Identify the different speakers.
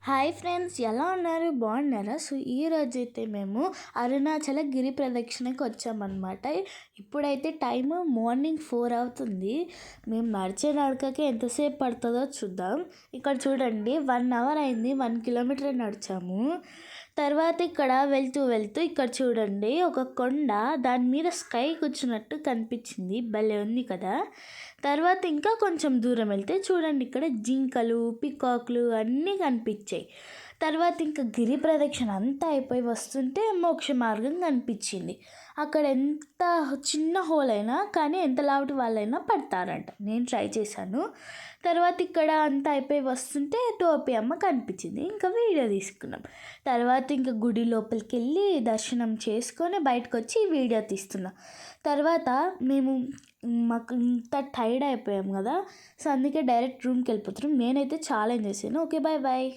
Speaker 1: Hi friends, ఎలా ఉన్నారు? బాగున్నారా? సో ఈరోజైతే మేము అరుణాచల గిరి ప్రదక్షిణకి వచ్చామన్నమాట. ఇప్పుడైతే టైము మార్నింగ్ 4 అవుతుంది. మేము నడిచే నడకకి ఎంతసేపు పడుతుందో చూద్దాం. ఇక్కడ చూడండి, 1 అవర్ అయింది. 1 కిలోమీటర్ నడిచాము. తర్వాత ఇక్కడ వెళ్తూ వెళ్తూ ఇక్కడ చూడండి, ఒక కొండ, దాని మీద స్కై కూర్చున్నట్టు కనిపించింది. భలే ఉంది కదా. తర్వాత ఇంకా కొంచెం దూరం వెళ్తే చూడండి, ఇక్కడ జింకలు, పికాకులు అన్నీ కనిపించాయి. తర్వాత ఇంకా గిరి ప్రదక్షిణ అంతా అయిపోయి వస్తుంటే మోక్ష మార్గం కనిపించింది. అక్కడ ఎంత చిన్న హోల్ అయినా కానీ ఎంత లావుటి వాళ్ళైనా పడతారంట. నేను ట్రై చేశాను. తర్వాత ఇక్కడ అంతా అయిపోయి వస్తుంటే టోపీ అమ్మ కనిపించింది. ఇంకా వీడియో తీసుకున్నాం. తర్వాత ఇంకా గుడి లోపలికి వెళ్ళి దర్శనం చేసుకొని బయటకు వచ్చి వీడియో తీస్తున్నాం. తర్వాత మాకు ఇంత టైర్డ్ అయిపోయాం కదా. సో అందుకే డైరెక్ట్ రూమ్కి వెళ్ళిపోతున్నాం. నేనైతే చాలా ఎంజాయ్ చేశాను. Okay, bye bye.